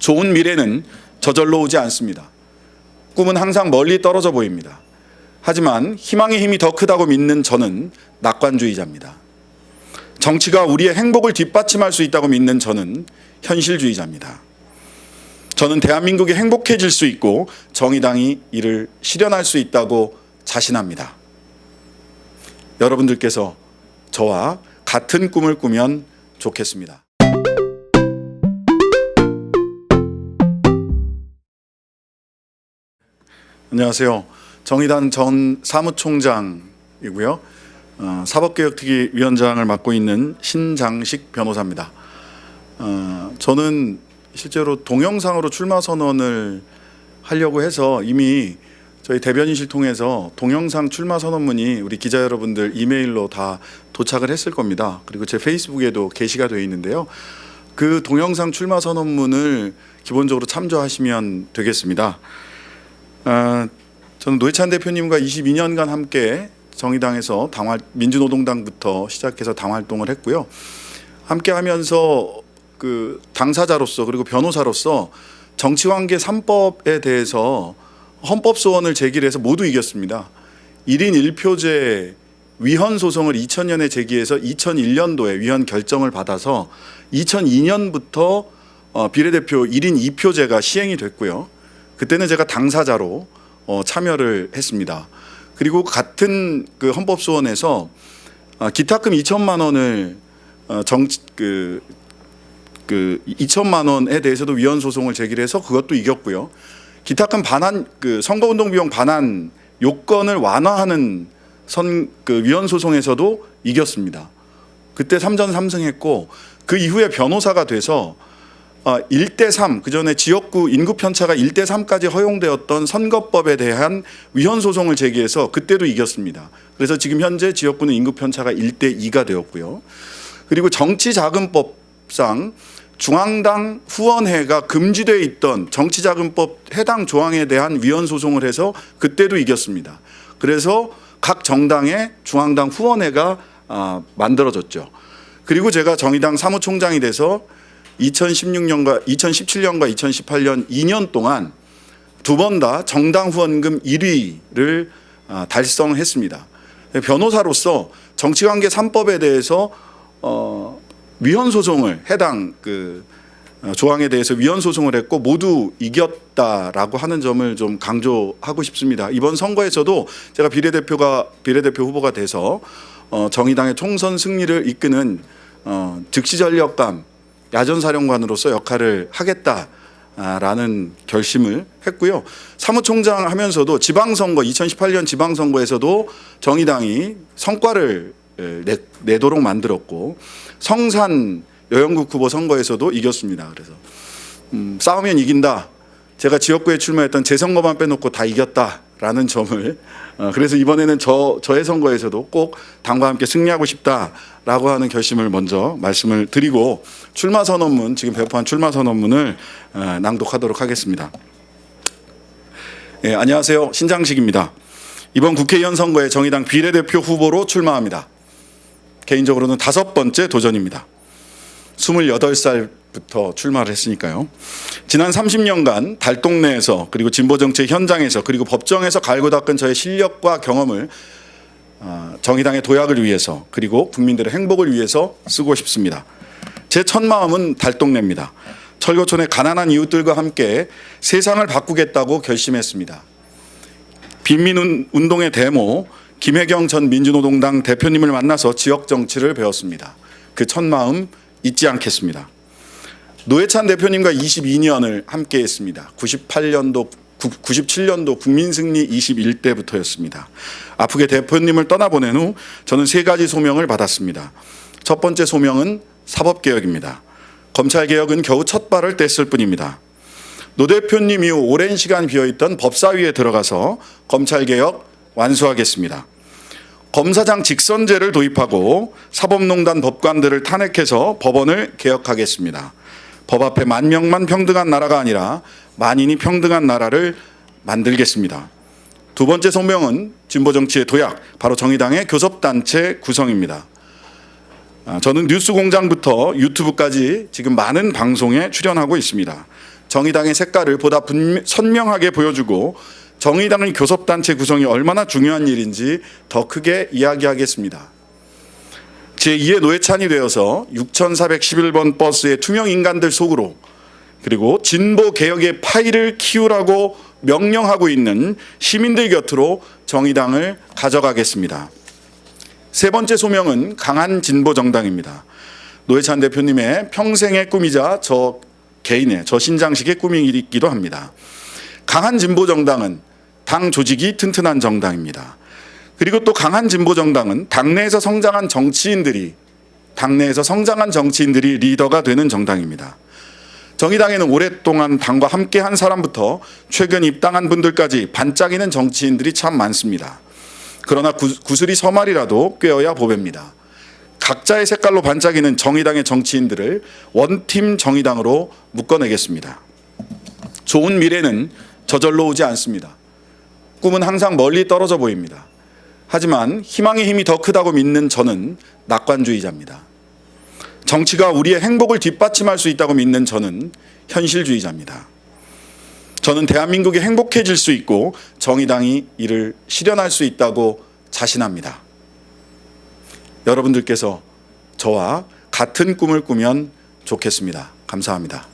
좋은 미래는 저절로 오지 않습니다. 꿈은 항상 멀리 떨어져 보입니다. 하지만 희망의 힘이 더 크다고 믿는 저는 낙관주의자입니다. 정치가 우리의 행복을 뒷받침할 수 있다고 믿는 저는 현실주의자입니다. 저는 대한민국이 행복해질 수 있고 정의당이 이를 실현할 수 있다고 자신합니다. 여러분들께서 저와 같은 꿈을 꾸면 좋겠습니다. 안녕하세요. 정의당 전 사무총장이고요. 사법개혁특위 위원장을 맡고 있는 신장식 변호사입니다. 저는 실제로 동영상으로 출마 선언을 하려고 해서 이미 저희 대변인실 통해서 동영상 출마 선언문이 우리 기자 여러분들 이메일로 다 도착을 했을 겁니다. 그리고 제 페이스북에도 게시가 되어 있는데요. 그 동영상 출마 선언문을 기본적으로 참조하시면 되겠습니다. 저는 노회찬 대표님과 22년간 함께 정의당에서 민주노동당부터 시작해서 당 활동을 했고요. 함께 하면서 그 당사자로서 그리고 변호사로서 정치관계 3법에 대해서 헌법소원을 제기를 해서 모두 이겼습니다. 1인 1표제 위헌 소송을 2000년에 제기해서 2001년도에 위헌 결정을 받아서 2002년부터 비례대표 1인 2표제가 시행이 됐고요. 그때는 제가 당사자로 참여를 했습니다. 그리고 같은 그 헌법소원에서 기타금 2천만 원을 2천만 원에 대해서도 위헌 소송을 제기를 해서 그것도 이겼고요. 기타금 반환 선거운동 비용 반환 요건을 완화하는 위헌 소송에서도 이겼습니다. 그때 3전 3승했고 그 이후에 변호사가 돼서 1대3 그전에 지역구 인구 편차가 1대3까지 허용되었던 선거법에 대한 위헌 소송을 제기해서 그때도 이겼습니다. 그래서 지금 현재 지역구는 인구 편차가 1대2가 되었고요. 그리고 정치자금법상 중앙당 후원회가 금지되어 있던 정치자금법 해당 조항에 대한 위헌 소송을 해서 그때도 이겼습니다. 그래서 각 정당의 중앙당 후원회가 만들어졌죠. 그리고 제가 정의당 사무총장이 돼서 2017년과 2018년 2년 동안 두 번 다 정당 후원금 1위를 달성했습니다. 변호사로서 정치관계 3법에 대해서 위헌 소송을 해당 조항에 대해서 위헌 소송을 했고 모두 이겼다라고 하는 점을 좀 강조하고 싶습니다. 이번 선거에서도 제가 비례대표 후보가 돼서 정의당의 총선 승리를 이끄는 즉시전력감 야전사령관으로서 역할을 하겠다라는 결심을 했고요. 사무총장 하면서도 지방선거 2018년 지방선거에서도 정의당이 성과를 내도록 만들었고 성산 여영국 후보 선거에서도 이겼습니다. 그래서 싸우면 이긴다. 제가 지역구에 출마했던 제 선거만 빼놓고 다 이겼다라는 점을 그래서 이번에는 저의 선거에서도 꼭 당과 함께 승리하고 싶다라고 하는 결심을 먼저 말씀을 드리고 출마 선언문 지금 배포한 출마 선언문을 낭독하도록 하겠습니다. 안녕하세요. 신장식입니다. 이번 국회의원 선거에 정의당 비례대표 후보로 출마합니다. 개인적으로는 5번째 도전입니다. 28살부터 출마를 했으니까요. 지난 30년간 달동네에서 그리고 진보정치 현장에서 그리고 법정에서 갈고 닦은 저의 실력과 경험을 정의당의 도약을 위해서 그리고 국민들의 행복을 위해서 쓰고 싶습니다. 제 첫 마음은 달동네입니다. 철거촌의 가난한 이웃들과 함께 세상을 바꾸겠다고 결심했습니다. 빈민운동의 대모 김혜경 전 민주노동당 대표님을 만나서 지역 정치를 배웠습니다. 그 첫 마음 잊지 않겠습니다. 노회찬 대표님과 22년을 함께 했습니다. 97년도 국민승리 21대부터였습니다. 아프게 대표님을 떠나보낸 후 저는 3가지 소명을 받았습니다. 첫 번째 소명은 사법개혁입니다. 검찰개혁은 겨우 첫 발을 뗐을 뿐입니다. 노 대표님 이후 오랜 시간 비어있던 법사위에 들어가서 검찰개혁 완수하겠습니다. 검사장 직선제를 도입하고 사법농단 법관들을 탄핵해서 법원을 개혁하겠습니다. 법 앞에 만명만 평등한 나라가 아니라 만인이 평등한 나라를 만들겠습니다. 두 번째 소명은 진보정치의 도약, 바로 정의당의 교섭단체 구성입니다. 저는 뉴스공장부터 유튜브까지 지금 많은 방송에 출연하고 있습니다. 정의당의 색깔을 보다 선명하게 보여주고 정의당의 교섭단체 구성이 얼마나 중요한 일인지 더 크게 이야기하겠습니다. 제2의 노회찬이 되어서 6411번 버스의 투명 인간들 속으로, 그리고 진보 개혁의 파이를 키우라고 명령하고 있는 시민들 곁으로 정의당을 가져가겠습니다. 세 번째 소명은 강한 진보 정당입니다. 노회찬 대표님의 평생의 꿈이자 저 개인의, 저 신장식의 꿈이기도 합니다. 강한 진보 정당은 당 조직이 튼튼한 정당입니다. 그리고 또 강한 진보 정당은 당내에서 성장한 정치인들이 리더가 되는 정당입니다. 정의당에는 오랫동안 당과 함께한 사람부터 최근 입당한 분들까지 반짝이는 정치인들이 참 많습니다. 그러나 구슬이 서말이라도 꿰어야 보배입니다. 각자의 색깔로 반짝이는 정의당의 정치인들을 원팀 정의당으로 묶어내겠습니다. 좋은 미래는 저절로 오지 않습니다. 꿈은 항상 멀리 떨어져 보입니다. 하지만 희망의 힘이 더 크다고 믿는 저는 낙관주의자입니다. 정치가 우리의 행복을 뒷받침할 수 있다고 믿는 저는 현실주의자입니다. 저는 대한민국이 행복해질 수 있고 정의당이 이를 실현할 수 있다고 자신합니다. 여러분들께서 저와 같은 꿈을 꾸면 좋겠습니다. 감사합니다.